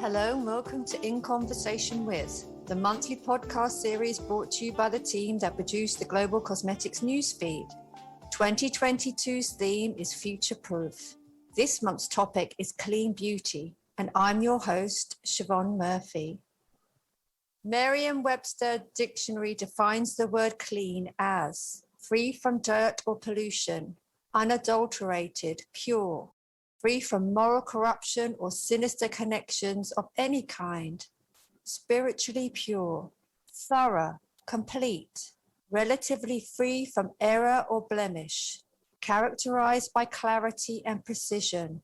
Hello and welcome to In Conversation With, the monthly podcast series brought to you by the team that produced the Global Cosmetics newsfeed. 2022's theme is Future Proof. This month's topic is clean beauty, and I'm your host, Siobhan Murphy. Merriam-Webster dictionary defines the word clean as free from dirt or pollution, unadulterated, pure, free from moral corruption or sinister connections of any kind, spiritually pure, thorough, complete, relatively free from error or blemish, characterized by clarity and precision,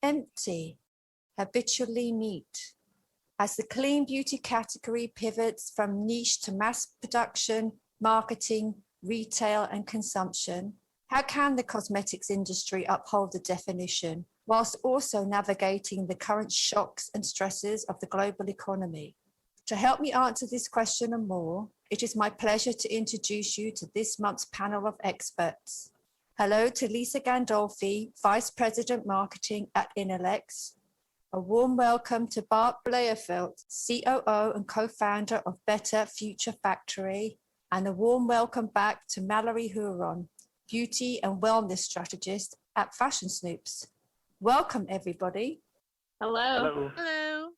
empty, habitually neat. As the clean beauty category pivots from niche to mass production, marketing, retail, and consumption, how can the cosmetics industry uphold the definition whilst also navigating the current shocks and stresses of the global economy? To help me answer this question and more, it is my pleasure to introduce you to this month's panel of experts. Hello to Lisa Gandolfi, Vice President Marketing at Inolex. A warm welcome to Bart Bleijerveld, COO and co-founder of FuTure Factory. And a warm welcome back to Mallory Huron, Beauty and Wellness Strategist at Snoops. Welcome, everybody. Hello. Hello.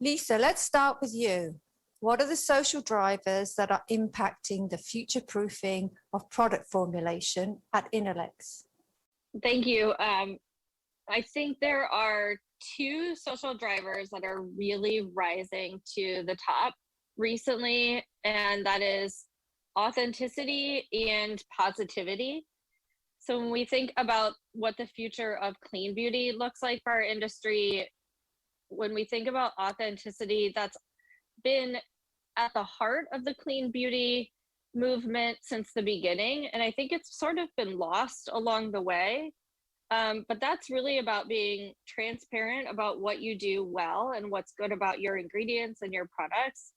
Lisa, let's start with you. What are the social drivers that are impacting the future-proofing of product formulation at Inolex? Thank you. I think there are two social drivers that are really rising to the top recently, and that is authenticity and positivity. So when we think about what the future of clean beauty looks like for our industry, when we think about authenticity, that's been at the heart of the clean beauty movement since the beginning. And I think it's sort of been lost along the way. But that's really about being transparent about what you do well and what's good about your ingredients and your products.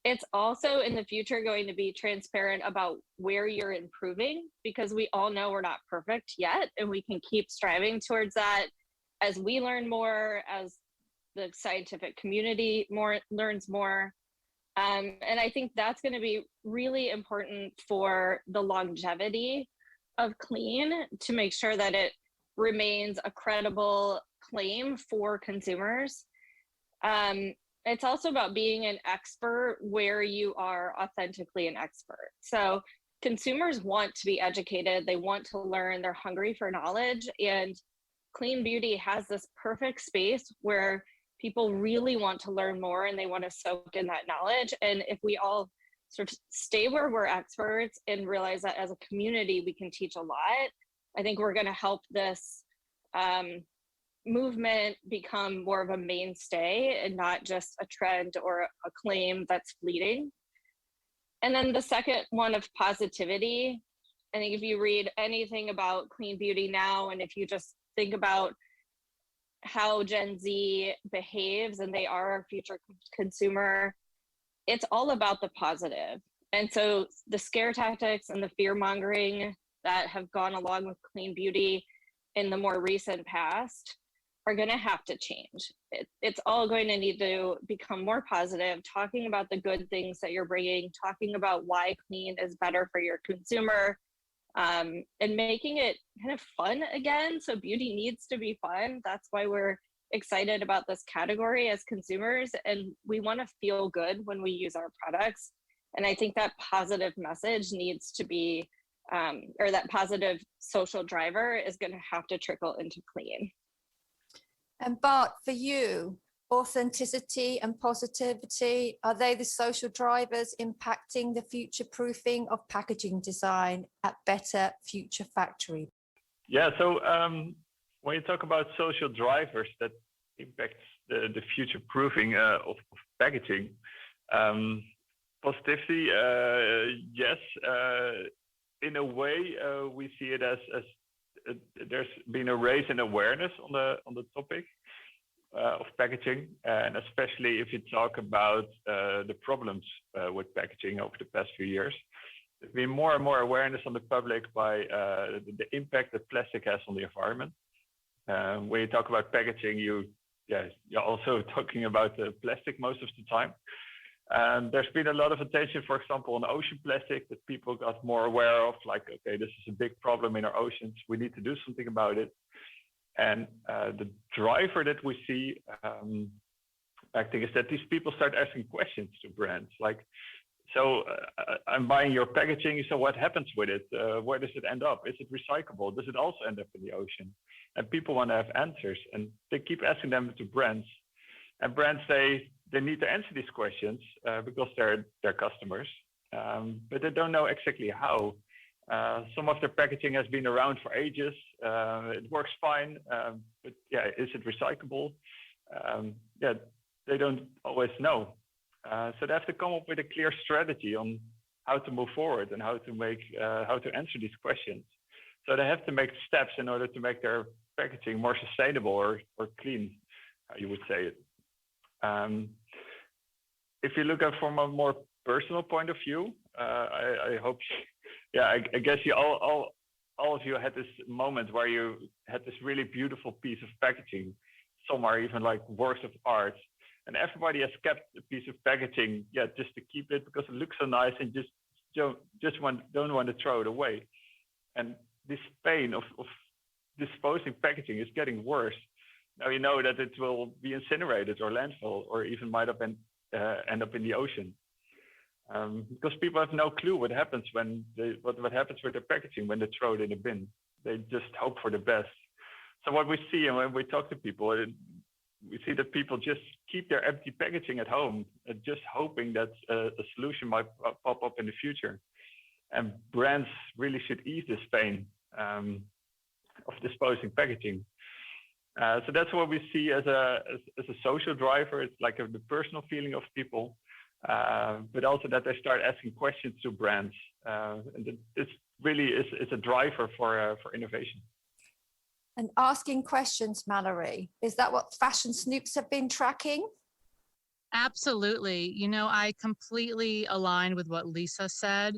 It's also in the future going to be transparent about where you're improving, because we all know we're not perfect yet, and we can keep striving towards that as we learn more, as the scientific community learns more. And I think that's going to be really important for the longevity of clean, to make sure that it remains a credible claim for consumers. It's also about being an expert where you are authentically an expert. So consumers want to be educated, they want to learn, they're hungry for knowledge, and clean beauty has this perfect space where people really want to learn more and they want to soak in that knowledge. And if we all sort of stay where we're experts and realize that as a community we can teach a lot, I think we're going to help this movement become more of a mainstay and not just a trend or a claim that's fleeting. And then the second one of positivity, I think if you read anything about clean beauty now, and if you just think about how Gen Z behaves and they are our future consumer, it's all about the positive. And so the scare tactics and the fear mongering that have gone along with clean beauty in the more recent past are going to have to change. It's all going to need to become more positive, talking about the good things that you're bringing, talking about why clean is better for your consumer, and making it kind of fun again. So beauty needs to be fun. That's why we're excited about this category as consumers, and we want to feel good when we use our products. And I think that positive message needs to be, or that positive social driver is going to have to trickle into clean. And Bart, for you, authenticity and positivity, are they the social drivers impacting the future proofing of packaging design at FuTure Factory? Yeah, so when you talk about social drivers that impacts the future proofing of packaging, positivity, yes, in a way we see it as there's been a raise in awareness on the topic of packaging, and especially if you talk about the problems with packaging over the past few years. There's been more and more awareness on the public by the impact that plastic has on the environment. When you talk about packaging, you yeah, you're also talking about the plastic most of the time. There's been a lot of attention, for example, on ocean plastic that people got more aware of, like, okay, this is a big problem in our oceans. We need to do something about it. And the driver that we see, I think, is that these people start asking questions to brands, like, so I'm buying your packaging, so what happens with it? Where does it end up? Is it recyclable? Does it also end up in the ocean? And people want to have answers, and they keep asking them to brands. And brands say they need to answer these questions because they're their customers, but they don't know exactly how. Some of their packaging has been around for ages. It works fine, but yeah, is it recyclable? Yeah, they don't always know. So they have to come up with a clear strategy on how to move forward and how to answer these questions. So they have to make steps in order to make their packaging more sustainable or clean, how you would say it. If you look at from a more personal point of view, I hope, yeah, I guess you all of you had this moment where you had this really beautiful piece of packaging. Some are even like works of art, and everybody has kept a piece of packaging, yeah, just to keep it because it looks so nice, and don't want to throw it away. And this pain of disposing packaging is getting worse. Now you know that it will be incinerated or landfill, or even might have been, end up in the ocean. Because people have no clue what happens when what happens with their packaging when they throw it in a bin. They just hope for the best. So what we see, and when we talk to people, we see that people just keep their empty packaging at home, just hoping that a solution might pop up in the future. And brands really should ease this pain of disposing packaging. So that's what we see as a social driver. It's like the personal feeling of people, but also that they start asking questions to brands. And it's really is a driver for innovation. And asking questions, Mallory, is that what Fashion Snoops have been tracking? Absolutely. You know, I completely align with what Lisa said.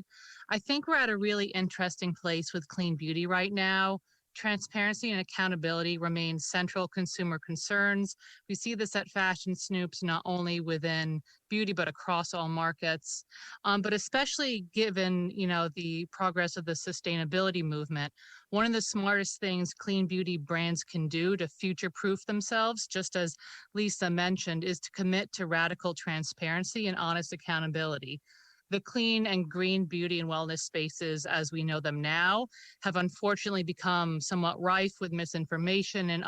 I think we're at a really interesting place with clean beauty right now. Transparency and accountability remain central consumer concerns. We see this at Fashion Snoops, not only within beauty, but across all markets. But especially given, you know, the progress of the sustainability movement, one of the smartest things clean beauty brands can do to future-proof themselves, just as Lisa mentioned, is to commit to radical transparency and honest accountability. The clean and green beauty and wellness spaces as we know them now have unfortunately become somewhat rife with misinformation and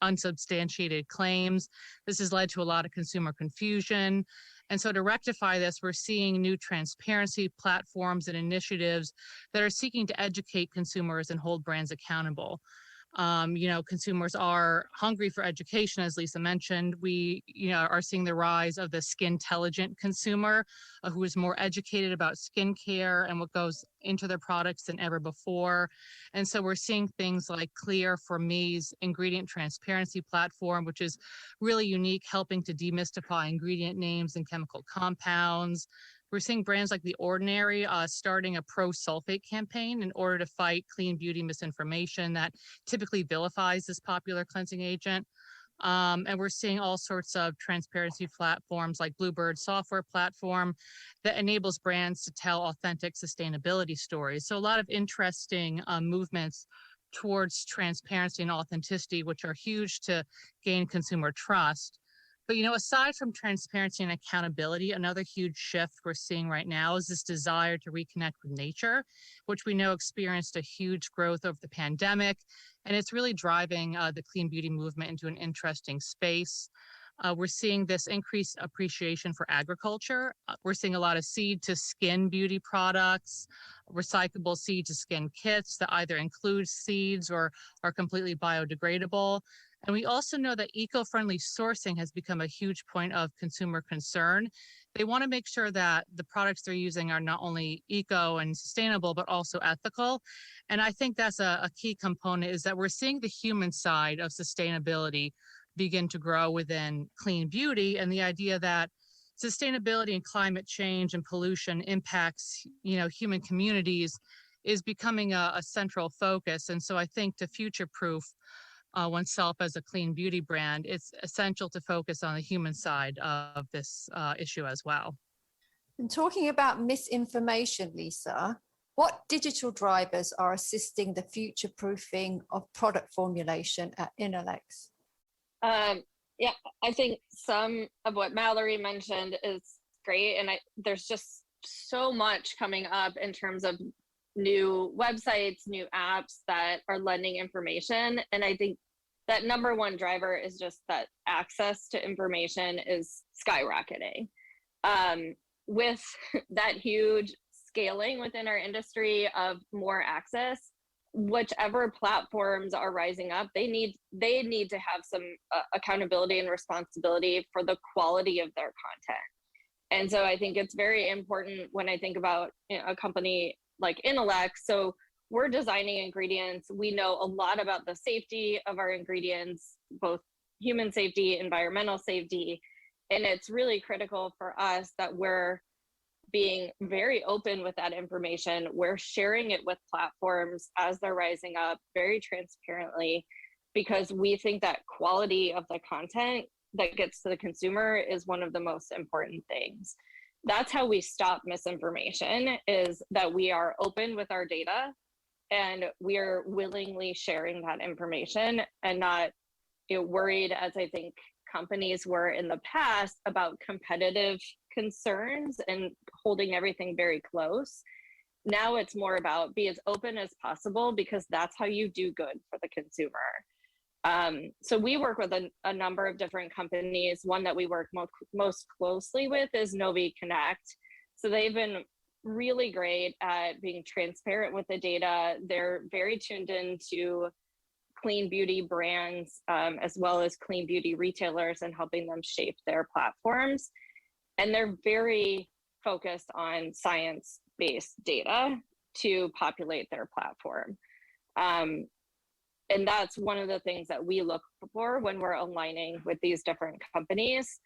unsubstantiated claims. This has led to a lot of consumer confusion. And so to rectify this, we're seeing new transparency platforms and initiatives that are seeking to educate consumers and hold brands accountable. You know, consumers are hungry for education, as Lisa mentioned. We, you know, are seeing the rise of the skin-intelligent consumer who is more educated about skincare and what goes into their products than ever before. And so we're seeing things like Clear for Me's ingredient transparency platform, which is really unique, helping to demystify ingredient names and chemical compounds. We're seeing brands like The Ordinary starting a pro-sulfate campaign in order to fight clean beauty misinformation that typically vilifies this popular cleansing agent. And we're seeing all sorts of transparency platforms like Bluebird software platform that enables brands to tell authentic sustainability stories. So a lot of interesting movements towards transparency and authenticity, which are huge to gain consumer trust. But, you know, aside from transparency and accountability, another huge shift we're seeing right now is this desire to reconnect with nature, which we know experienced a huge growth over the pandemic. And it's really driving the clean beauty movement into an interesting space. We're seeing this increased appreciation for agriculture. We're seeing a lot of seed to skin beauty products, recyclable seed to skin kits that either include seeds or are completely biodegradable. And we also know that eco-friendly sourcing has become a huge point of consumer concern. They want to make sure that the products they're using are not only eco and sustainable, but also ethical. And I think that's a key component, is that we're seeing the human side of sustainability begin to grow within clean beauty, and the idea that sustainability and climate change and pollution impacts, you know, human communities is becoming a central focus. And so I think to future-proof oneself as a clean beauty brand, it's essential to focus on the human side of this issue as well. And talking about misinformation, Lisa, what digital drivers are assisting the future proofing of product formulation at Inolex? Yeah, I think some of what Mallory mentioned is great. And there's just so much coming up in terms of new websites, new apps that are lending information. And I think that number one driver is just that access to information is skyrocketing. With that huge scaling within our industry of more access, whichever platforms are rising up, they need to have some accountability and responsibility for the quality of their content. And so I think it's very important when I think about a company like Inolex. So we're designing ingredients. We know a lot about the safety of our ingredients, both human safety, environmental safety. And it's really critical for us that we're being very open with that information. We're sharing it with platforms as they're rising up very transparently, because we think that quality of the content that gets to the consumer is one of the most important things. That's how we stop misinformation, is that we are open with our data and we are willingly sharing that information and not worried, as I think companies were in the past, about competitive concerns and holding everything very close. Now it's more about be as open as possible, because that's how you do good for the consumer. So we work with a number of different companies. One that we work most closely with is Novi Connect. So they've been really great at being transparent with the data. They're very tuned into clean beauty brands, as well as clean beauty retailers, and helping them shape their platforms. And they're very focused on science-based data to populate their platform. And that's one of the things that we look for when we're aligning with these different companies.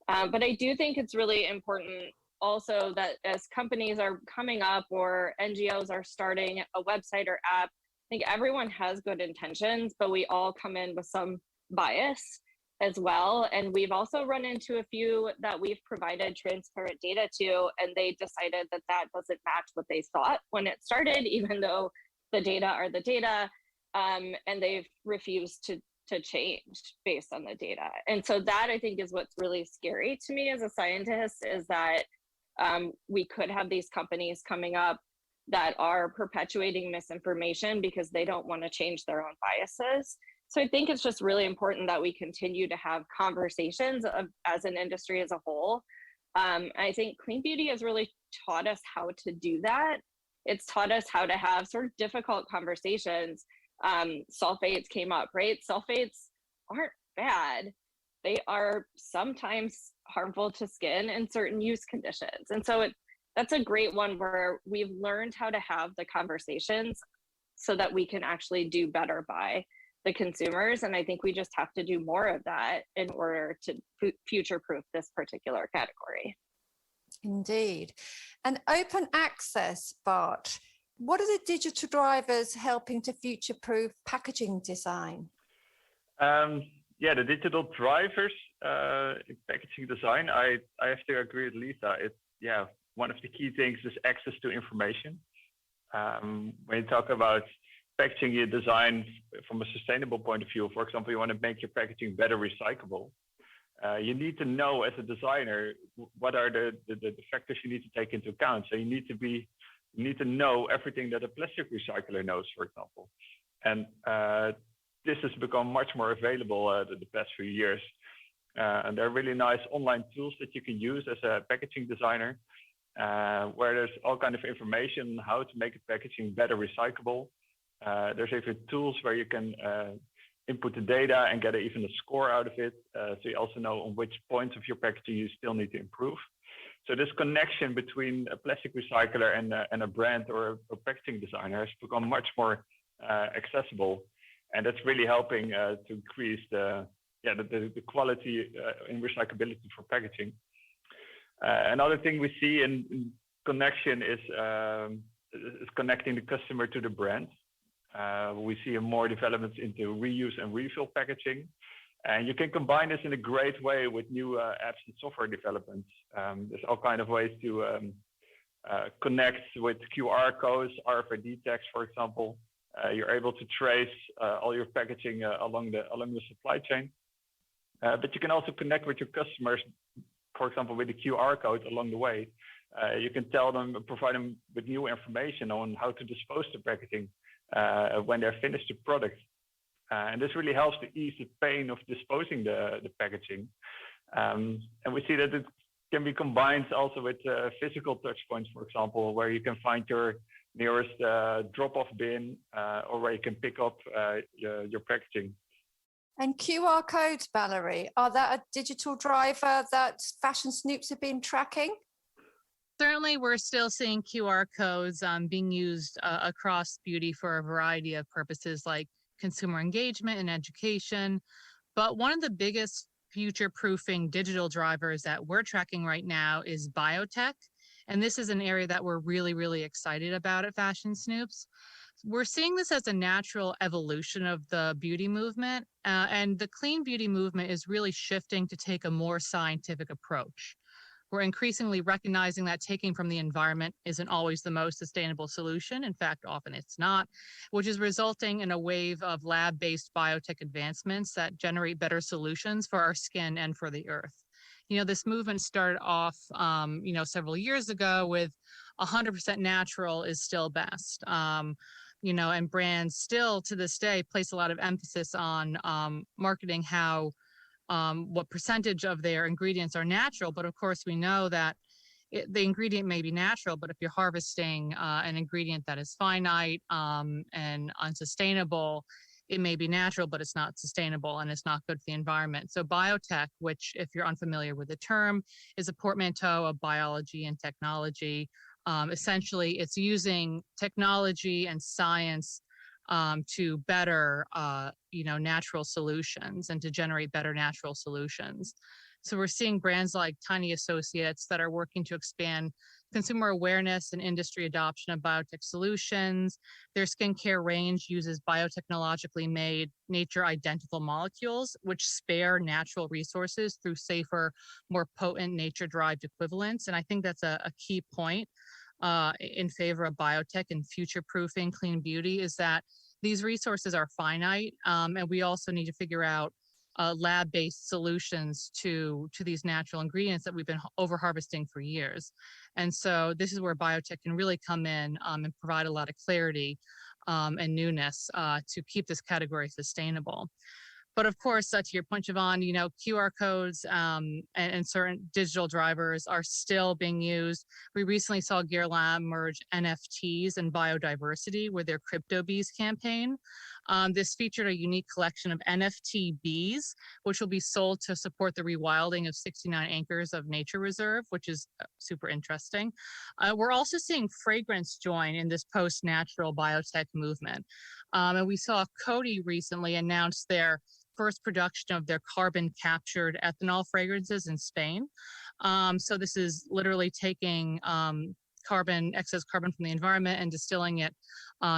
But I do think it's really important also that as companies are coming up or NGOs are starting a website or app, I think everyone has good intentions, but we all come in with some bias as well. And we've also run into a few that we've provided transparent data to, and they decided that that doesn't match what they thought when it started, even though the data are the data, and they've refused to change based on the data. And so that, I think, is what's really scary to me as a scientist, is that we could have these companies coming up that are perpetuating misinformation because they don't want to change their own biases. So I think it's just really important that we continue to have conversations as an industry as a whole. I think clean beauty has really taught us how to do that. It's taught us how to have sort of difficult conversations. Sulfates came up, right? Sulfates aren't bad. They are sometimes harmful to skin in certain use conditions. And so that's a great one where we've learned how to have the conversations so that we can actually do better by the consumers. And I think we just have to do more of that in order to future-proof this particular category. Indeed. And open access, Bart, what are the digital drivers helping to future-proof packaging design? The digital drivers in packaging design, I have to agree with Lisa. One of the key things is access to information. When you talk about packaging your design from a sustainable point of view, for example, you want to make your packaging better recyclable. You need to know as a designer what are the factors you need to take into account. So you need to know everything that a plastic recycler knows, for example. And this has become much more available the past few years. And there are really nice online tools that you can use as a packaging designer, where there's all kind of information on how to make a packaging better recyclable. There's even tools where you can input the data and get even a score out of it. So you also know on which points of your packaging you still need to improve. So this connection between a plastic recycler and a brand or a packaging designer has become much more accessible. And that's really helping to increase the quality in recyclability for packaging. Another thing we see in connection is connecting the customer to the brand. We see more developments into reuse and refill packaging. And you can combine this in a great way with new apps and software developments. There's all kinds of ways to connect with QR codes, RFID tags, for example. You're able to trace all your packaging along the supply chain. But you can also connect with your customers, for example, with the QR code along the way. You can provide them with new information on how to dispose the packaging when they're finished the product. And this really helps to ease the pain of disposing the packaging. And we see that it can be combined also with physical touch points, for example, where you can find your nearest drop-off bin or where you can pick up your packaging. And QR codes, Mallory, are that a digital driver that Fashion Snoops have been tracking? Certainly, we're still seeing QR codes being used across beauty for a variety of purposes like consumer engagement and education. But one of the biggest future-proofing digital drivers that we're tracking right now is biotech. And this is an area that we're really, really excited about at Fashion Snoops. We're seeing this as a natural evolution of the beauty movement, and the clean beauty movement is really shifting to take a more scientific approach. We're increasingly recognizing that taking from the environment isn't always the most sustainable solution. In fact, often it's not, which is resulting in a wave of lab-based biotech advancements that generate better solutions for our skin and for the earth. You know, this movement started off, several years ago with 100% natural is still best. And brands still to this day place a lot of emphasis on marketing what percentage of their ingredients are natural. But of course, we know that the ingredient may be natural, but if you're harvesting an ingredient that is finite and unsustainable, it may be natural, but it's not sustainable and it's not good for the environment. So biotech, which if you're unfamiliar with the term, is a portmanteau of biology and technology. Essentially, it's using technology and science to better, natural solutions and to generate better natural solutions. So we're seeing brands like Tiny Associates that are working to expand consumer awareness and industry adoption of biotech solutions. Their skincare range uses biotechnologically made nature-identical molecules, which spare natural resources through safer, more potent nature-derived equivalents. And I think that's a key point in favor of biotech and future-proofing clean beauty is that these resources are finite, and we also need to figure out lab-based solutions to these natural ingredients that we've been over-harvesting for years. And so this is where biotech can really come in and provide a lot of clarity and newness to keep this category sustainable. But of course, to your point, Siobhan, QR codes and certain digital drivers are still being used. We recently saw Guerlain merge NFTs and biodiversity with their Crypto Bees campaign. This featured a unique collection of NFT bees, which will be sold to support the rewilding of 69 acres of nature reserve, which is super interesting. We're also seeing fragrance join in this post-natural biotech movement. And we saw Coty recently announce their first production of their carbon captured ethanol fragrances in Spain. So this is literally taking excess carbon from the environment and distilling it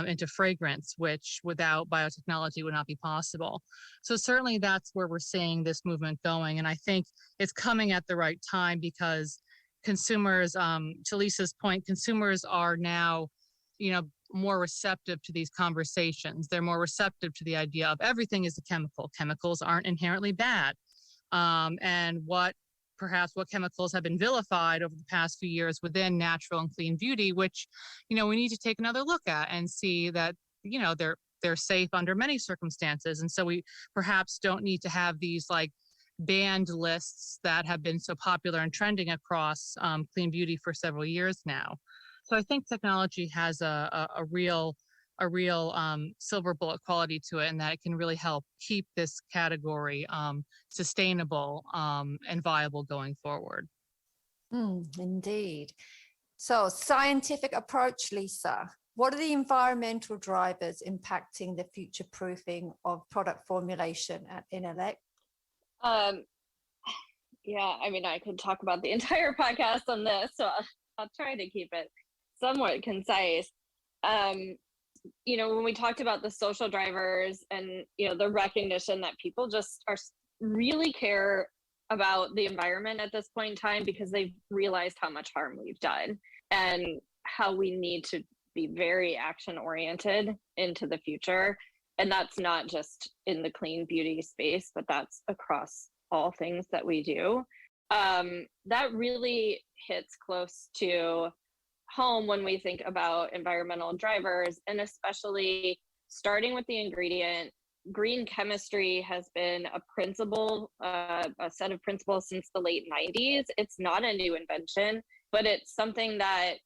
into fragrance, which without biotechnology would not be possible. So certainly that's where we're seeing this movement going. And I think it's coming at the right time because consumers, to Lisa's point, consumers are now, more receptive to these conversations. They're more receptive to the idea of everything is a chemical. Chemicals aren't inherently bad. And what chemicals have been vilified over the past few years within natural and clean beauty, which, we need to take another look at and see that, they're safe under many circumstances. And so we perhaps don't need to have these like banned lists that have been so popular and trending across clean beauty for several years now. So I think technology has a real silver bullet quality to it, and that it can really help keep this category sustainable and viable going forward. Indeed. So scientific approach, Lisa. What are the environmental drivers impacting the future proofing of product formulation at Inolex? I could talk about the entire podcast on this, so I'll try to keep it somewhat concise. when we talked about the social drivers and, the recognition that people just really care about the environment at this point in time because they've realized how much harm we've done and how we need to be very action oriented into the future. And that's not just in the clean beauty space, but that's across all things that we do. That really hits close to home when we think about environmental drivers, and especially starting with the ingredient. Green chemistry has been a principle, a set of principles since the late 90s. It's not a new invention, but it's something that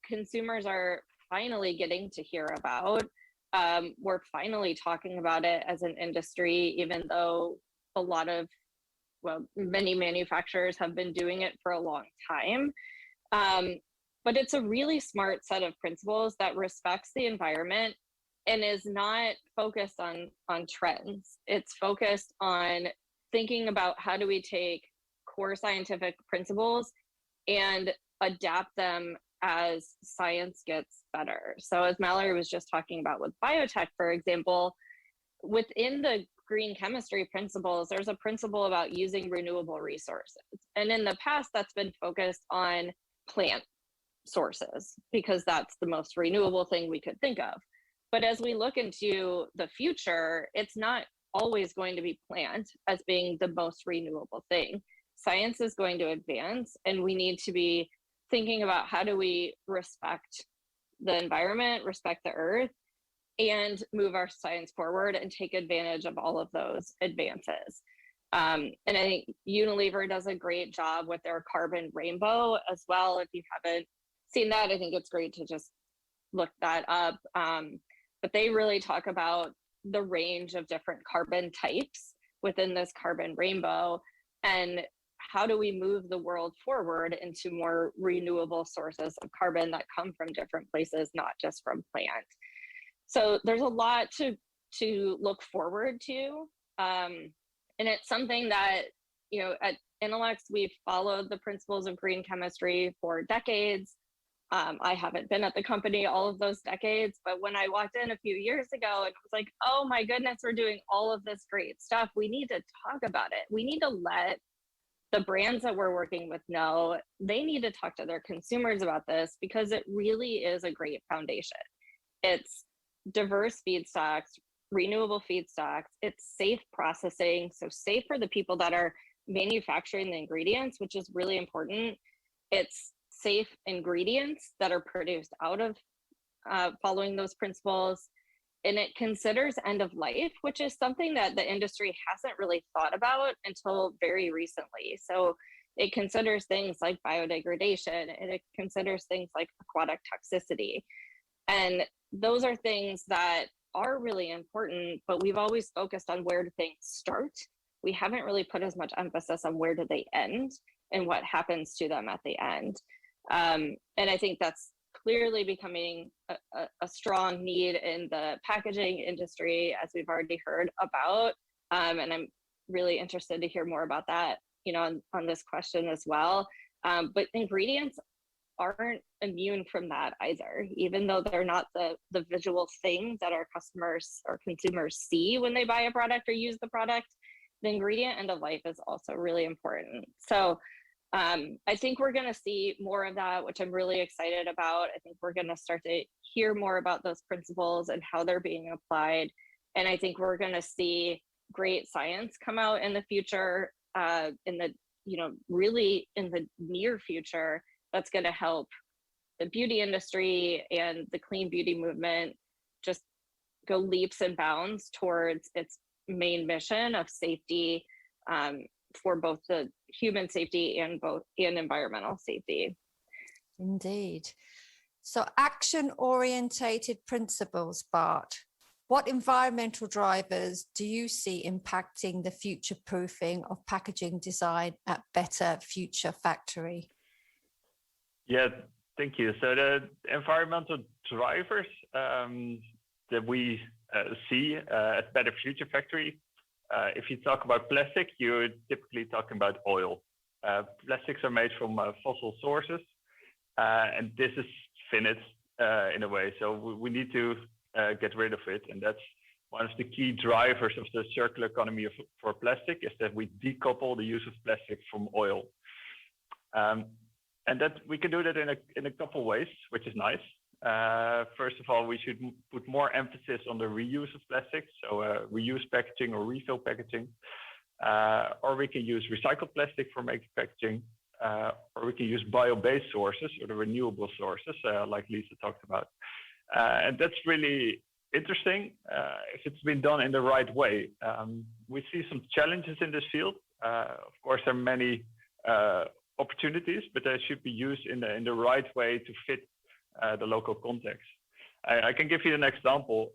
consumers are finally getting to hear about. We're finally talking about it as an industry, even though many manufacturers have been doing it for a long time. But it's a really smart set of principles that respects the environment and is not focused on trends. It's focused on thinking about how do we take core scientific principles and adapt them as science gets better. So as Mallory was just talking about with biotech, for example, within the green chemistry principles, there's a principle about using renewable resources. And in the past, that's been focused on plant sources because that's the most renewable thing we could think of. But as we look into the future, it's not always going to be plant as being the most renewable thing. Science is going to advance, and we need to be thinking about how do we respect the environment, respect the earth, and move our science forward and take advantage of all of those advances. And I think Unilever does a great job with their carbon rainbow as well. If you haven't seen that, I think it's great to just look that up. But they really talk about the range of different carbon types within this carbon rainbow and how do we move the world forward into more renewable sources of carbon that come from different places, not just from plant. So there's a lot to look forward to. And it's something that, at Inolex, we've followed the principles of green chemistry for decades. I haven't been at the company all of those decades, but when I walked in a few years ago, it was like, oh my goodness, we're doing all of this great stuff. We need to talk about it. We need to let the brands that we're working with know they need to talk to their consumers about this because it really is a great foundation. It's diverse feedstocks, renewable feedstocks, it's safe processing, so safe for the people that are manufacturing the ingredients, which is really important. It's safe ingredients that are produced out of following those principles. And it considers end of life, which is something that the industry hasn't really thought about until very recently. So it considers things like biodegradation, and it considers things like aquatic toxicity. And those are things that are really important, but we've always focused on where do things start. We haven't really put as much emphasis on where do they end and what happens to them at the end. And I think that's clearly becoming a strong need in the packaging industry, as we've already heard about. And I'm really interested to hear more about that, on this question as well. But ingredients aren't immune from that either, even though they're not the visual things that our customers or consumers see when they buy a product or use the product. The ingredient end of life is also really important. So I think we're going to see more of that, which I'm really excited about. I think we're going to start to hear more about those principles and how they're being applied. And I think we're going to see great science come out in the future, really in the near future, that's going to help the beauty industry and the clean beauty movement just go leaps and bounds towards its main mission of safety, for both the human safety and environmental safety. Indeed. So action-orientated principles, Bart. What environmental drivers do you see impacting the future-proofing of packaging design at Better Future Factory? Yeah, thank you. So the environmental drivers that we see at Better Future Factory, if you talk about plastic, you're typically talking about oil. Plastics are made from fossil sources, and this is finite in a way. So we need to get rid of it. And that's one of the key drivers of the circular economy for plastic, is that we decouple the use of plastic from oil. And that we can do that in a couple ways, which is nice. First of all, we should put more emphasis on the reuse of plastics, so reuse packaging or refill packaging, or we can use recycled plastic for making packaging, or we can use bio-based sources or the renewable sources, like Lisa talked about. And that's really interesting if it's been done in the right way. We see some challenges in this field. Of course, there are many opportunities, but they should be used in the right way to fit the local context. I can give you an example.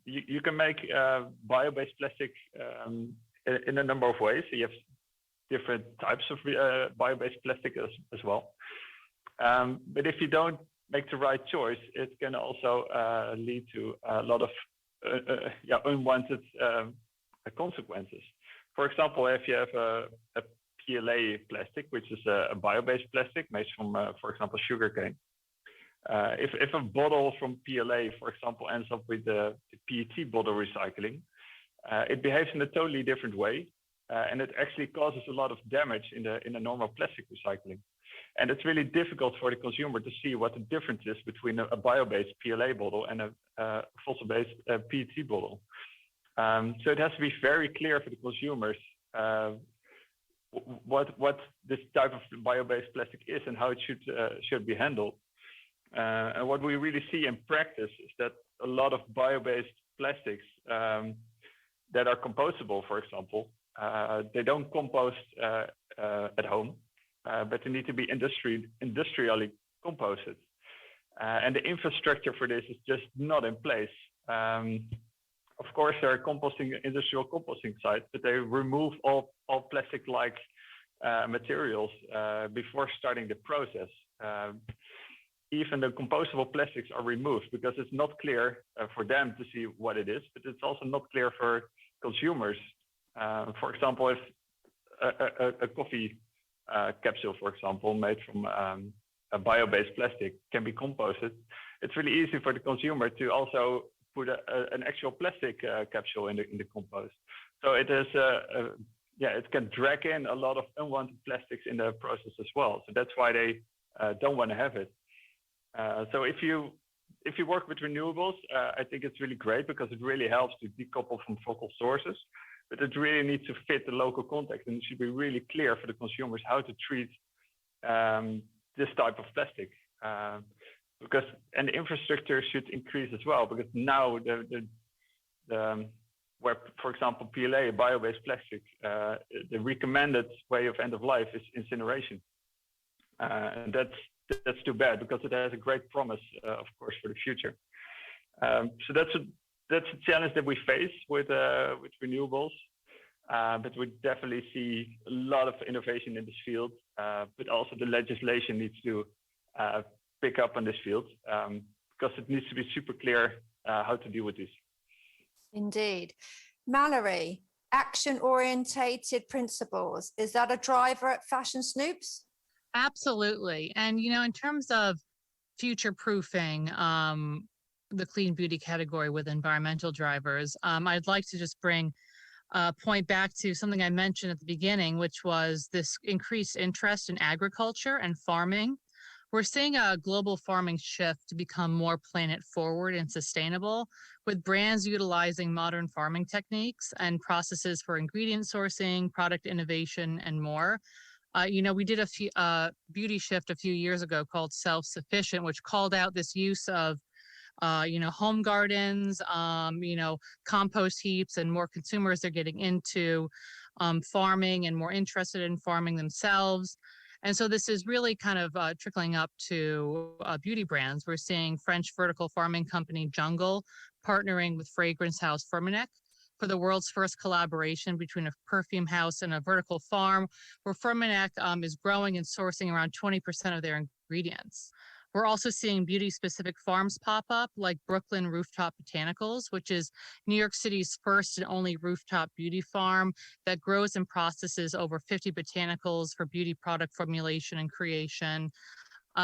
You can make bio-based plastic in a number of ways. So you have different types of bio-based plastic as well. But if you don't make the right choice, it can also lead to a lot of unwanted consequences. For example, if you have a PLA plastic, which is a bio-based plastic made from, for example, sugarcane. If a bottle from PLA, for example, ends up with the PET bottle recycling, it behaves in a totally different way, and it actually causes a lot of damage in the normal plastic recycling. And it's really difficult for the consumer to see what the difference is between a bio-based PLA bottle and a fossil-based PET bottle. So it has to be very clear for the consumers what this type of bio-based plastic is and how it should be handled. And what we really see in practice is that a lot of bio-based plastics that are compostable, for example, they don't compost at home, but they need to be industrially composted. And the infrastructure for this is just not in place. Of course, there are industrial composting sites, but they remove all plastic-like materials before starting the process. Even the compostable plastics are removed because it's not clear for them to see what it is, but it's also not clear for consumers. For example, if a coffee capsule, for example, made from a bio-based plastic can be composted, it's really easy for the consumer to also put an actual plastic capsule in the compost. So it is, it can drag in a lot of unwanted plastics in the process as well. So that's why they don't want to have it. So if you work with renewables, I think it's really great because it really helps to decouple from fossil sources. But it really needs to fit the local context, and it should be really clear for the consumers how to treat this type of plastic. And the infrastructure should increase as well, because now where, for example, PLA, bio-based plastic, the recommended way of end of life is incineration. And that's too bad because it has a great promise, of course, for the future. So that's a challenge that we face with renewables. But we definitely see a lot of innovation in this field, but also the legislation needs to pick up on this field because it needs to be super clear how to deal with this. Indeed. Mallory, action-orientated principles, is that a driver at Fashion Snoops? Absolutely. And, in terms of future-proofing the clean beauty category with environmental drivers, I'd like to just bring point back to something I mentioned at the beginning, which was this increased interest in agriculture and farming. We're seeing a global farming shift to become more planet forward and sustainable, with brands utilizing modern farming techniques and processes for ingredient sourcing, product innovation, and more. We did a beauty shift a few years ago called Self-Sufficient, which called out this use of home gardens, compost heaps, and more consumers are getting into farming and more interested in farming themselves. And so this is really kind of trickling up to beauty brands. We're seeing French vertical farming company Jungle partnering with fragrance house Firmenich for the world's first collaboration between a perfume house and a vertical farm, where Firmenich is growing and sourcing around 20% of their ingredients. We're also seeing beauty-specific farms pop up, like Brooklyn Rooftop Botanicals, which is New York City's first and only rooftop beauty farm that grows and processes over 50 botanicals for beauty product formulation and creation.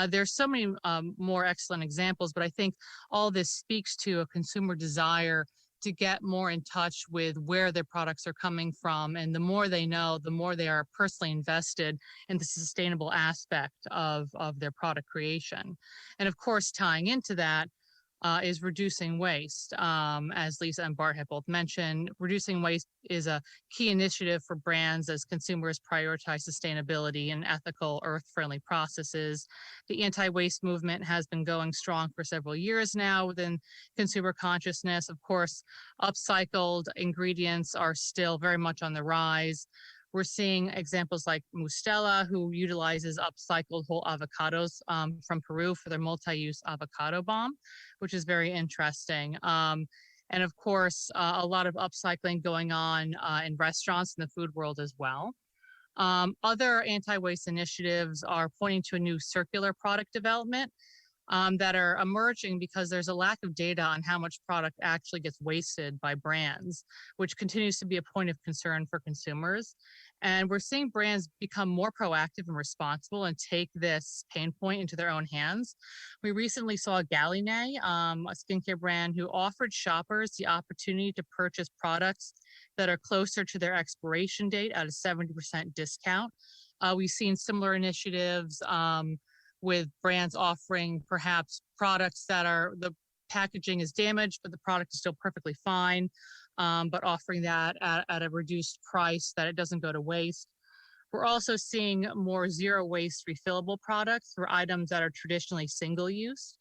There's so many more excellent examples, but I think all this speaks to a consumer desire to get more in touch with where their products are coming from. And the more they know, the more they are personally invested in the sustainable aspect of their product creation. And of course, tying into that, is reducing waste. As Lisa and Bart have both mentioned, reducing waste is a key initiative for brands as consumers prioritize sustainability and ethical, earth-friendly processes. The anti-waste movement has been going strong for several years now within consumer consciousness. Of course, upcycled ingredients are still very much on the rise. We're seeing examples like Mustela, who utilizes upcycled whole avocados from Peru for their multi-use avocado bomb, which is very interesting. And of course, a lot of upcycling going on in restaurants and the food world as well. Other anti-waste initiatives are pointing to a new circular product development that are emerging because there's a lack of data on how much product actually gets wasted by brands, which continues to be a point of concern for consumers. And we're seeing brands become more proactive and responsible and take this pain point into their own hands. We recently saw Galinée, a skincare brand, who offered shoppers the opportunity to purchase products that are closer to their expiration date at a 70% discount. We've seen similar initiatives with brands offering perhaps products that are, the packaging is damaged, but the product is still perfectly fine, but offering that at a reduced price that it doesn't go to waste. We're also seeing more zero waste refillable products for items that are traditionally single use.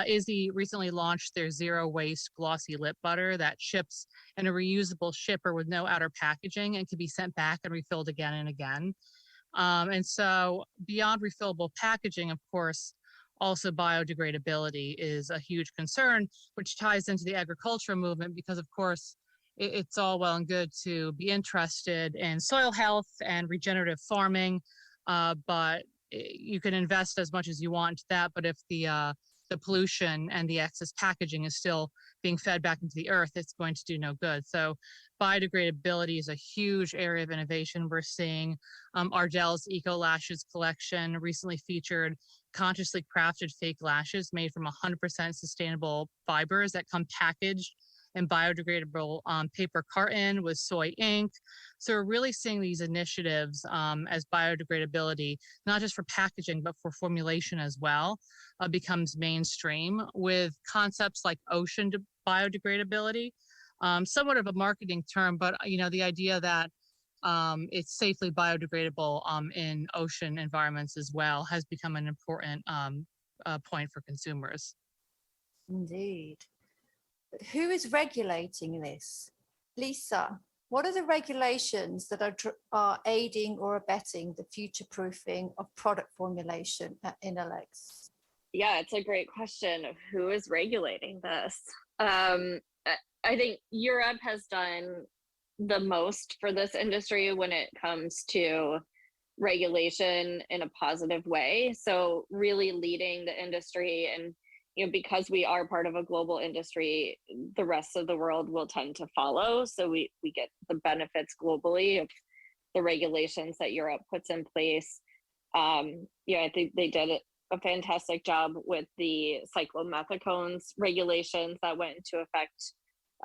Izzy recently launched their zero waste glossy lip butter that ships in a reusable shipper with no outer packaging and can be sent back and refilled again and again. And so beyond refillable packaging, of course, also biodegradability is a huge concern, which ties into the agricultural movement because, of course, it's all well and good to be interested in soil health and regenerative farming, but you can invest as much as you want into that. But if the pollution and the excess packaging is still being fed back into the earth, it's going to do no good. So biodegradability is a huge area of innovation. We're seeing Ardell's Eco Lashes collection recently featured consciously crafted fake lashes made from 100% sustainable fibers that come packaged in biodegradable paper carton with soy ink. So we're really seeing these initiatives as biodegradability, not just for packaging, but for formulation as well, becomes mainstream with concepts like ocean biodegradability, somewhat of a marketing term, but the idea that it's safely biodegradable in ocean environments as well has become an important point for consumers. Indeed. But who is regulating this? Lisa, what are the regulations that are aiding or abetting the future-proofing of product formulation at Inolex? Yeah, it's a great question of who is regulating this. I think Europe has done the most for this industry when it comes to regulation in a positive way. So really leading the industry, and because we are part of a global industry, the rest of the world will tend to follow. So we get the benefits globally of the regulations that Europe puts in place. I think they did a fantastic job with the cyclomethacones regulations that went into effect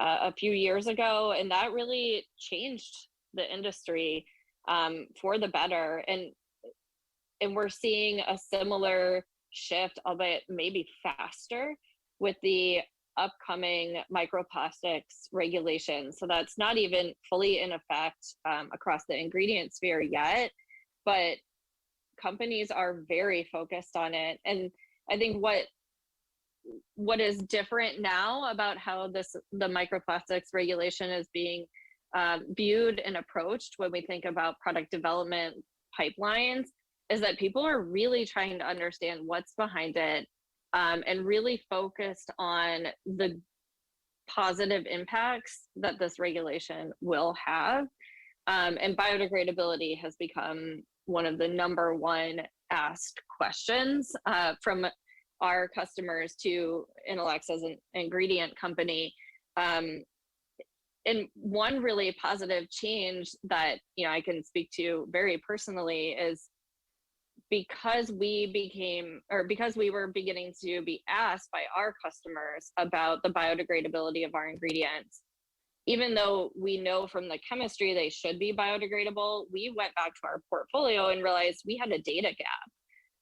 a few years ago, and that really changed the industry for the better. And we're seeing a similar shift, albeit maybe faster, with the upcoming microplastics regulations. So that's not even fully in effect across the ingredient sphere yet, but companies are very focused on it. And I think what is different now about how the microplastics regulation is being viewed and approached when we think about product development pipelines is that people are really trying to understand what's behind it and really focused on the positive impacts that this regulation will have. And biodegradability has become one of the number one asked questions from our customers to Inolex as an ingredient company. And one really positive change that I can speak to very personally is because we were beginning to be asked by our customers about the biodegradability of our ingredients, even though we know from the chemistry they should be biodegradable, we went back to our portfolio and realized we had a data gap.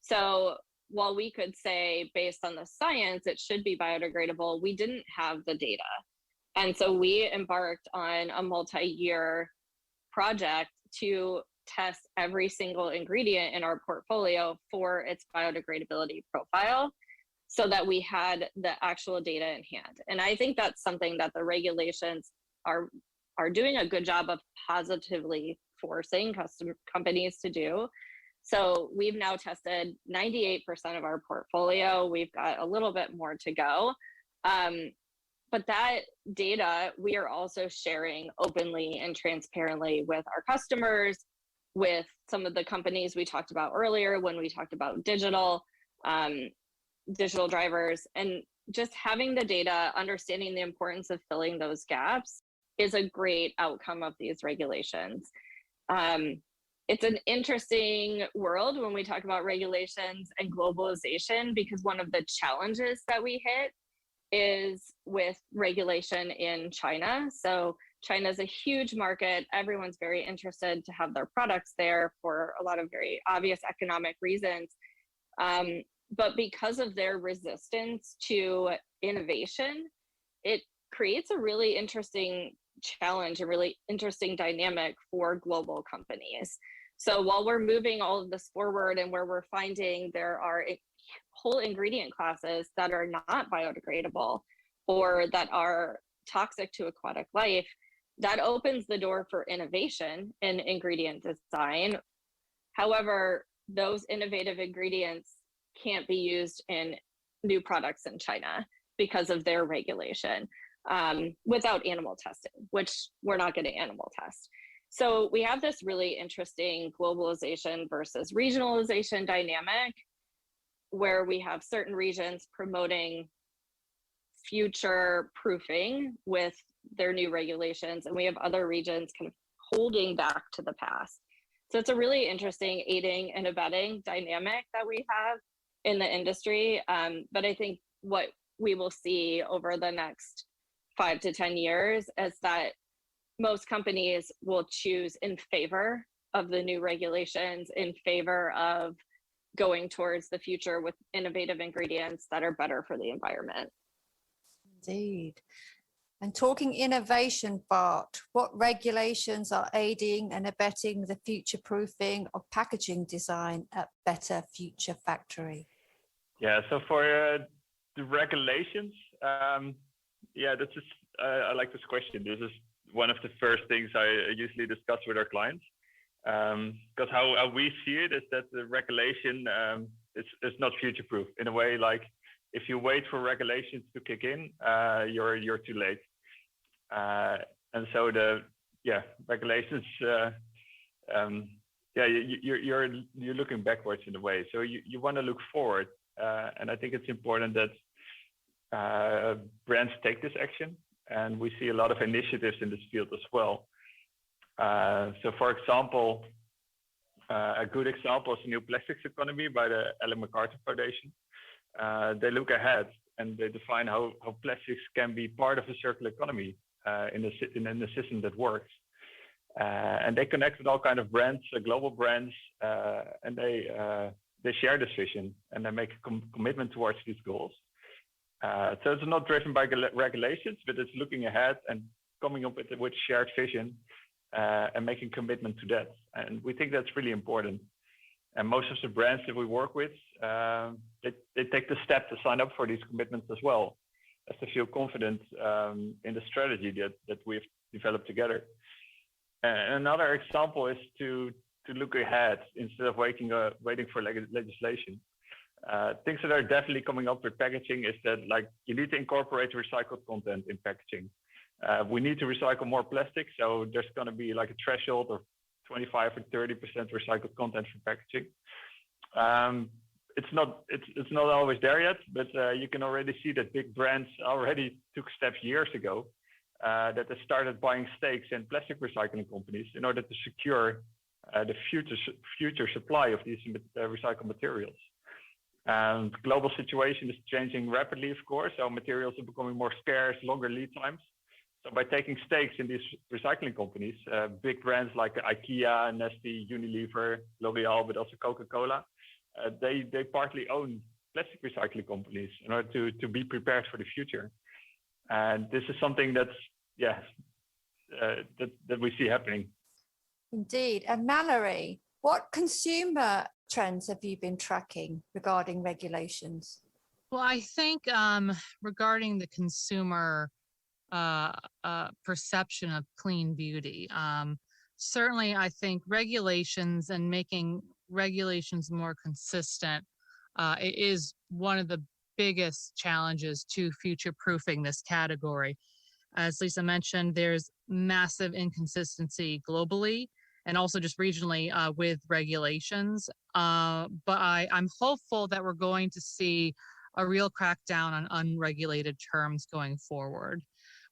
So while we could say based on the science it should be biodegradable, we didn't have the data. And so we embarked on a multi-year project to test every single ingredient in our portfolio for its biodegradability profile so that we had the actual data in hand. And I think that's something that the regulations are doing a good job of positively forcing companies to do. So we've now tested 98% of our portfolio. We've got a little bit more to go. But that data, we are also sharing openly and transparently with our customers, with some of the companies we talked about earlier when we talked about digital drivers, and just having the data, understanding the importance of filling those gaps is a great outcome of these regulations. It's an interesting world when we talk about regulations and globalization, because one of the challenges that we hit is with regulation in China. So China is a huge market. Everyone's very interested to have their products there for a lot of very obvious economic reasons. But because of their resistance to innovation, it creates a really interesting challenge, a really interesting dynamic for global companies. So while we're moving all of this forward and where we're finding there are whole ingredient classes that are not biodegradable or that are toxic to aquatic life, that opens the door for innovation in ingredient design. However, those innovative ingredients can't be used in new products in China because of their regulation without animal testing, which we're not going to animal test. So we have this really interesting globalization versus regionalization dynamic where we have certain regions promoting future proofing with their new regulations, and we have other regions kind of holding back to the past. So it's a really interesting aiding and abetting dynamic that we have in the industry. But I think what we will see over the next 5 to 10 years is that most companies will choose in favor of the new regulations, in favor of going towards the future with innovative ingredients that are better for the environment. Indeed. And talking innovation, Bart, what regulations are aiding and abetting the future proofing of packaging design at Better Future Factory? Yeah, so for the regulations, that's just, I like this question. This is one of the first things I usually discuss with our clients, because how we see it is that the regulation is not future-proof in a way. Like if you wait for regulations to kick in, you're too late. And so regulations, you're looking backwards in a way. So you want to look forward, and I think it's important that brands take this action, and we see a lot of initiatives in this field as well. So, for example, a good example is the New Plastics Economy by the Ellen MacArthur Foundation. They look ahead and they define how plastics can be part of a circular economy in a system that works. And they connect with all kinds of brands, global brands, and they share this vision and they make a commitment towards these goals. So it's not driven by regulations, but it's looking ahead and coming up with shared vision and making commitment to that. And we think that's really important. And most of the brands that we work with, they take the step to sign up for these commitments as well, as to feel confident in the strategy that we've developed together. And another example is to look ahead instead of waiting for legislation. Things that are definitely coming up with packaging is that, like, you need to incorporate recycled content in packaging. We need to recycle more plastic, so there's going to be like a threshold of 25 or 30% recycled content for packaging. It's not always there yet, but you can already see that big brands already took steps years ago that they started buying stakes in plastic recycling companies in order to secure the future supply of these recycled materials. And global situation is changing rapidly, of course. So materials are becoming more scarce, longer lead times. So by taking stakes in these recycling companies, big brands like IKEA, Nestle, Unilever, L'Oreal, but also Coca-Cola, they partly own plastic recycling companies in order to be prepared for the future. And this is something that we see happening. Indeed. And Mallory, what consumer trends have you been tracking regarding regulations? Well, I think regarding the consumer perception of clean beauty, certainly I think regulations and making regulations more consistent is one of the biggest challenges to future-proofing this category. As Lisa mentioned, there's massive inconsistency globally and also just regionally with regulations. But I'm hopeful that we're going to see a real crackdown on unregulated terms going forward.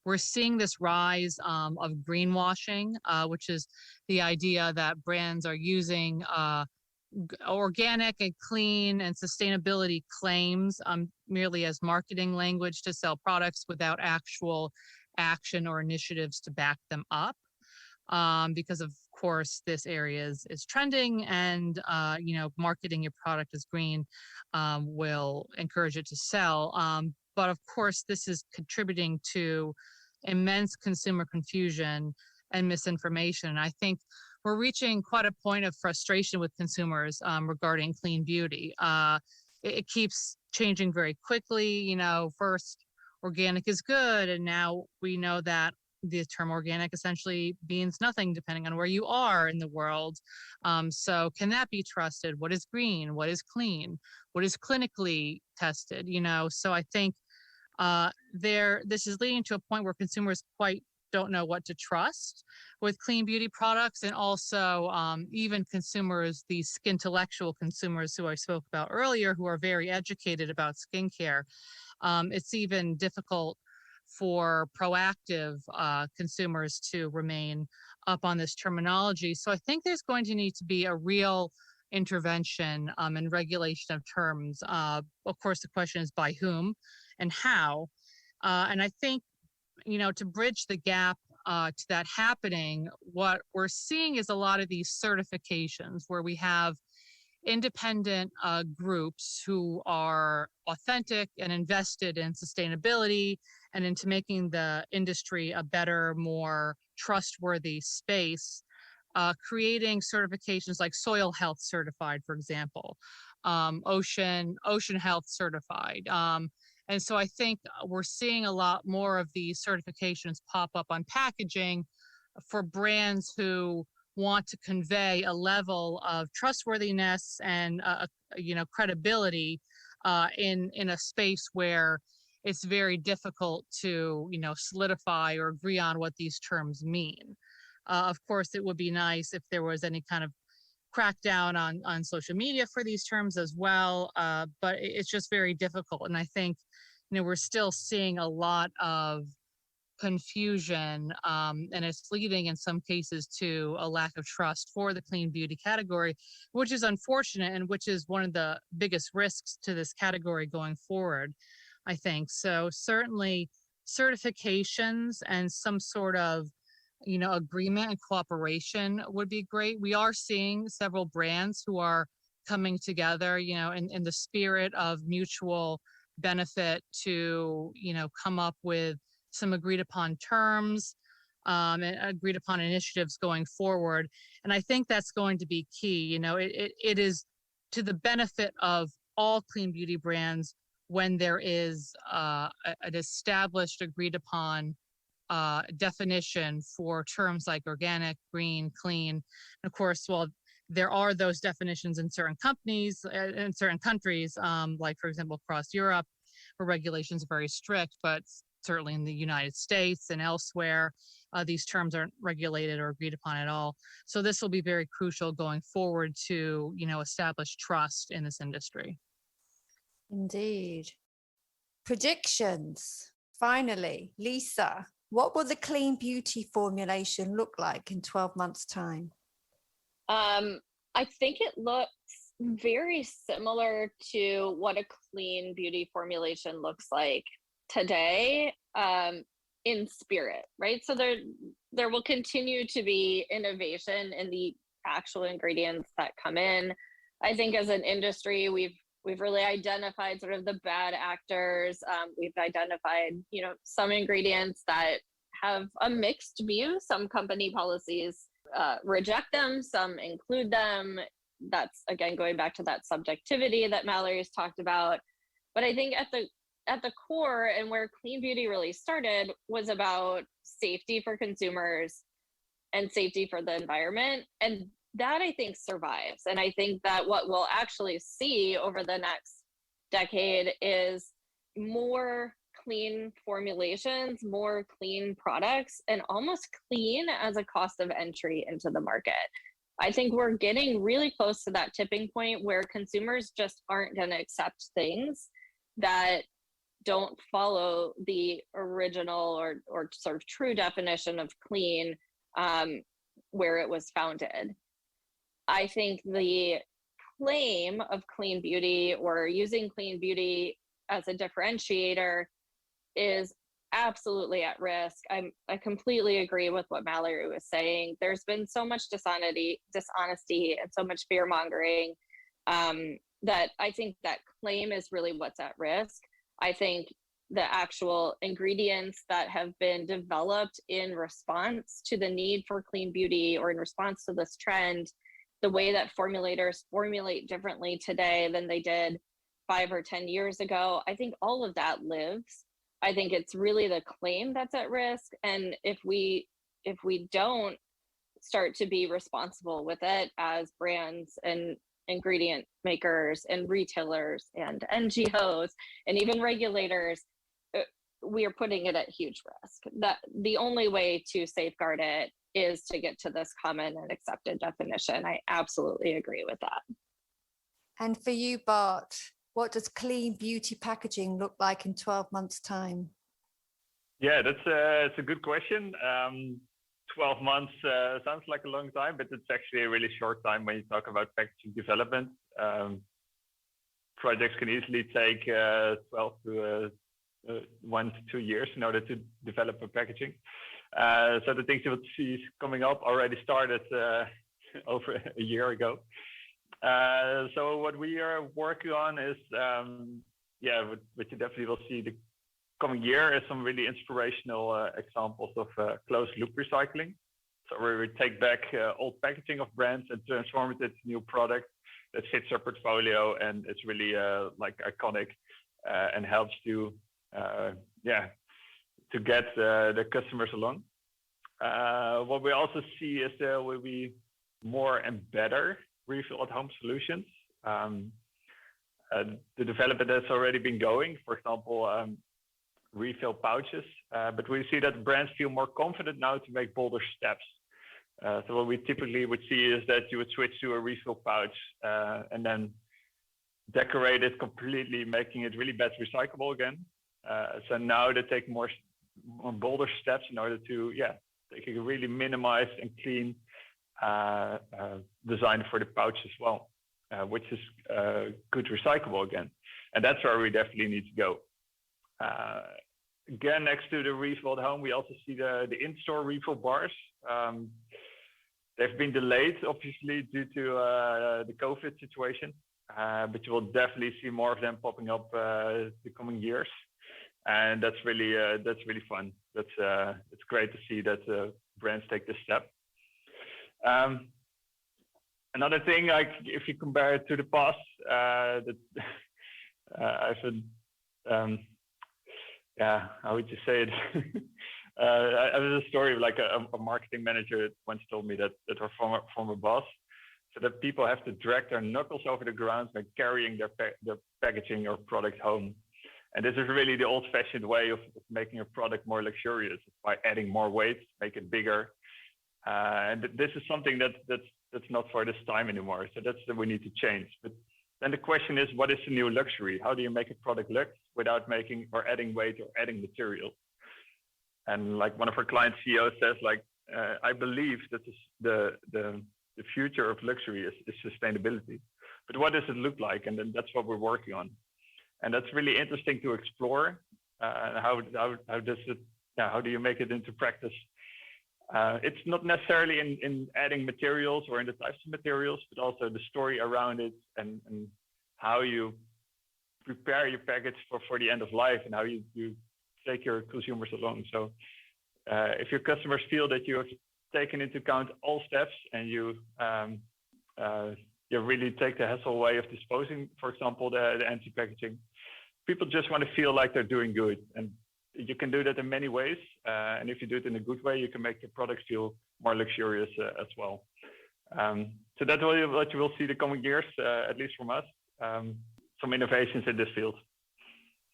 We're seeing this rise of greenwashing, which is the idea that brands are using organic and clean and sustainability claims merely as marketing language to sell products without actual action or initiatives to back them up. Because of course this area is trending, and marketing your product as green will encourage it to sell. But of course this is contributing to immense consumer confusion and misinformation. I think we're reaching quite a point of frustration with consumers regarding clean beauty. It keeps changing very quickly. First organic is good, and now we know that the term organic essentially means nothing depending on where you are in the world. So can that be trusted? What is green? What is clean? What is clinically tested? So I think this is leading to a point where consumers quite don't know what to trust with clean beauty products, and also even consumers, these intellectual consumers who I spoke about earlier, who are very educated about skincare. It's even difficult for proactive consumers to remain up on this terminology. So I think there's going to need to be a real intervention and regulation of terms. Of course, the question is by whom and how. And I think, to bridge the gap to that happening, what we're seeing is a lot of these certifications where we have independent groups who are authentic and invested in sustainability and into making the industry a better, more trustworthy space, creating certifications like soil health certified, for example, ocean health certified. And so I think we're seeing a lot more of these certifications pop up on packaging for brands who want to convey a level of trustworthiness and credibility in a space where it's very difficult to solidify or agree on what these terms mean. Of course, it would be nice if there was any kind of crackdown on social media for these terms as well, but it's just very difficult. And I think we're still seeing a lot of confusion, and it's leading in some cases to a lack of trust for the clean beauty category, which is unfortunate and which is one of the biggest risks to this category going forward, I think. So certainly certifications and some sort of agreement and cooperation would be great. We are seeing several brands who are coming together, in the spirit of mutual benefit to, come up with some agreed upon terms and agreed upon initiatives going forward. And I think that's going to be key. It is to the benefit of all clean beauty brands when there is an established, agreed upon definition for terms like organic, green, clean. And of course, while there are those definitions in certain companies, in certain countries, like for example, across Europe, where regulations are very strict, but certainly in the United States and elsewhere, these terms aren't regulated or agreed upon at all. So this will be very crucial going forward to, establish trust in this industry. Indeed. Predictions. Finally, Lisa, what will the clean beauty formulation look like in 12 months' time? I think it looks very similar to what a clean beauty formulation looks like today, in spirit, right? So there will continue to be innovation in the actual ingredients that come in. I think as an industry, we've really identified sort of the bad actors. We've identified, some ingredients that have a mixed view. Some company policies reject them, some include them. That's again going back to that subjectivity that Mallory's talked about. But I think at the core, and where clean beauty really started, was about safety for consumers and safety for the environment. And that, I think, survives. And I think that what we'll actually see over the next decade is more clean formulations, more clean products, and almost clean as a cost of entry into the market. I think we're getting really close to that tipping point where consumers just aren't going to accept things that don't follow the original or sort of true definition of clean, where it was founded. I think the claim of clean beauty or using clean beauty as a differentiator is absolutely at risk. I completely agree with what Mallory was saying. There's been so much dishonesty and so much fear mongering, that I think that claim is really what's at risk. I think the actual ingredients that have been developed in response to the need for clean beauty or in response to this trend, the way that formulators formulate differently today than they did 5 or 10 years ago, I think all of that lives. I think it's really the claim that's at risk. And if we don't start to be responsible with it as brands and ingredient makers and retailers and NGOs and even regulators, we are putting it at huge risk. That the only way to safeguard it is to get to this common and accepted definition. I absolutely agree with that. And for you, Bart, what does clean beauty packaging look like in 12 months' time? Yeah, it's a good question. 12 months sounds like a long time, but it's actually a really short time when you talk about packaging development. Projects can easily take 12 to 1 to 2 years in order to develop a packaging. So the things you will see coming up already started over a year ago. So what we are working on is, what you definitely will see the coming year is some really inspirational examples of closed loop recycling. So where we take back old packaging of brands and transform it into new product that fits our portfolio, and it's really like iconic and helps to get the customers along. What we also see is there will be more and better refill at home solutions. The development has already been going, for example, refill pouches, but we see that brands feel more confident now to make bolder steps. So what we typically would see is that you would switch to a refill pouch and then decorate it completely, making it really best recyclable again. So now they take more bolder steps in order to they can really minimize and clean design for the pouch as well, which is good recyclable again. And that's where we definitely need to go. Again, next to the refill at home, we also see the in-store refill bars. They've been delayed, obviously, due to the COVID situation, but you will definitely see more of them popping up the coming years. And that's really fun. It's great to see that brands take this step. Another thing, like if you compare it to the past, I've how would you say it? I have a story of like a marketing manager once told me that her former boss said that people have to drag their knuckles over the ground by carrying their packaging or product home. And this is really the old-fashioned way of making a product more luxurious by adding more weight, make it bigger. And this is something that's not for this time anymore. So that's what we need to change. But then the question is, what is the new luxury? How do you make a product look without making or adding weight or adding material? And like one of our client CEOs says, like, I believe that the the future of luxury is sustainability. But what does it look like? And then that's what we're working on. And that's really interesting to explore. How does it? How do you make it into practice? It's not necessarily in adding materials or in the types of materials, but also the story around it and how you prepare your package for the end of life and how you take your consumers along. So if your customers feel that you have taken into account all steps and you really take the hassle away of disposing, for example, the empty packaging, people just want to feel like they're doing good. And you can do that in many ways. And if you do it in a good way, you can make your products feel more luxurious as well. So that's what you will see the coming years, at least from us, some innovations in this field.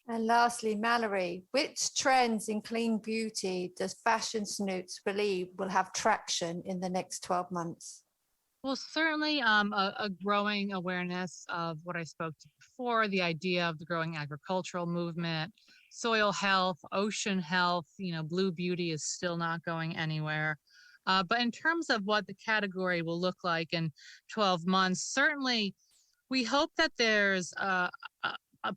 And lastly, Mallory, which trends in clean beauty does Fashion Snoops believe will have traction in the next 12 months? Well, certainly a growing awareness of what I spoke to before, the idea of the growing agricultural movement, soil health, ocean health, blue beauty is still not going anywhere. But in terms of what the category will look like in 12 months, certainly we hope that there's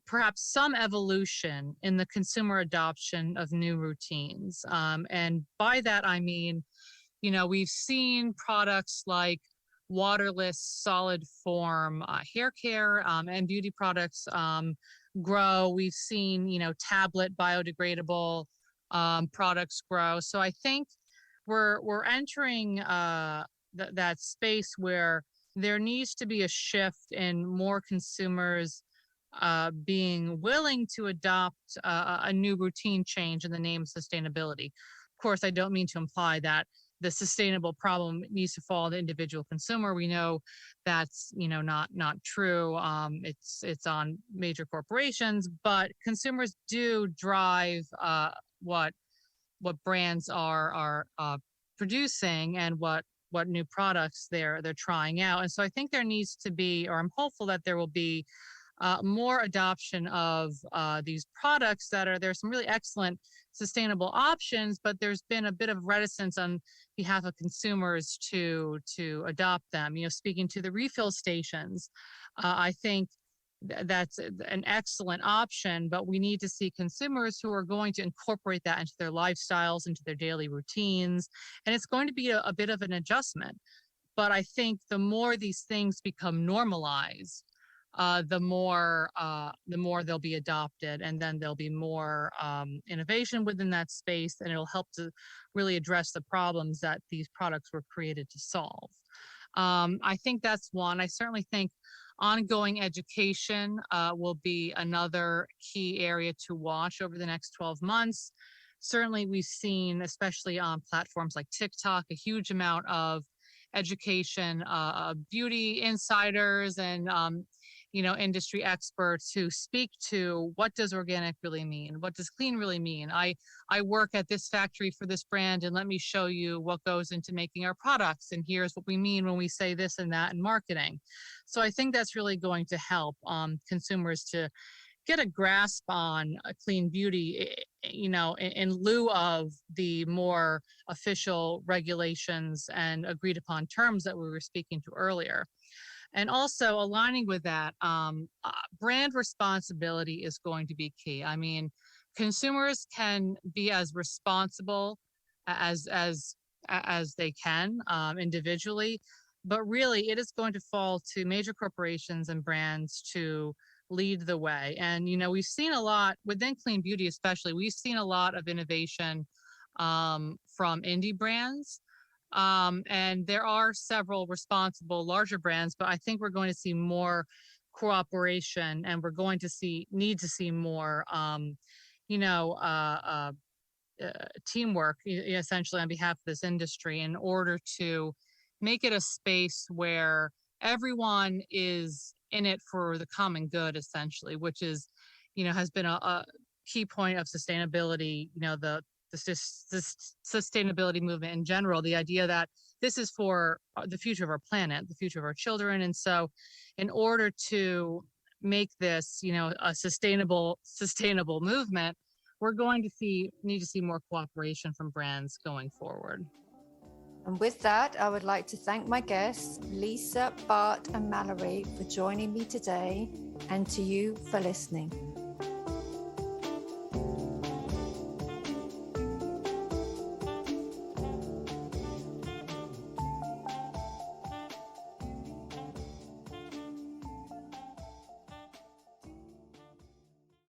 perhaps some evolution in the consumer adoption of new routines. And by that, I mean, we've seen products like waterless solid form hair care and beauty products grow. We've seen, tablet biodegradable products grow. So I think we're entering that space where there needs to be a shift in more consumers being willing to adopt a new routine change in the name of sustainability. Of course, I don't mean to imply that the sustainable problem needs to fall on the individual consumer. We know that's not true. It's on major corporations, but consumers do drive what brands are producing and what new products they're trying out. And so I think there needs to be, or I'm hopeful that there will be more adoption of these products there's some really excellent sustainable options, but there's been a bit of reticence on behalf of consumers to adopt them. Speaking to the refill stations, I think that's an excellent option, but we need to see consumers who are going to incorporate that into their lifestyles, into their daily routines, and it's going to be a bit of an adjustment. But I think the more these things become normalized, the more they'll be adopted, and then there'll be more innovation within that space, and it'll help to really address the problems that these products were created to solve. I think that's one. I certainly think ongoing education will be another key area to watch over the next 12 months. Certainly, we've seen, especially on platforms like TikTok, a huge amount of education, beauty insiders and industry experts who speak to what does organic really mean? What does clean really mean? I work at this factory for this brand, and let me show you what goes into making our products. And here's what we mean when we say this and that in marketing. So I think that's really going to help consumers to get a grasp on clean beauty, in lieu of the more official regulations and agreed upon terms that we were speaking to earlier. And also aligning with that, brand responsibility is going to be key. I mean, consumers can be as responsible as they can individually, but really it is going to fall to major corporations and brands to lead the way. And, we've seen a lot within clean beauty, especially, we've seen a lot of innovation from indie brands. And there are several responsible larger brands, but I think we're going to see more cooperation, and we're going to need to see more, teamwork, essentially, on behalf of this industry, in order to make it a space where everyone is in it for the common good, essentially, which is, has been a key point of sustainability, the sustainability movement in general, the idea that this is for the future of our planet, the future of our children. And so in order to make this, a sustainable movement, we're going to need to see more cooperation from brands going forward. And with that, I would like to thank my guests, Lisa, Bart, and Mallory, for joining me today, and to you for listening.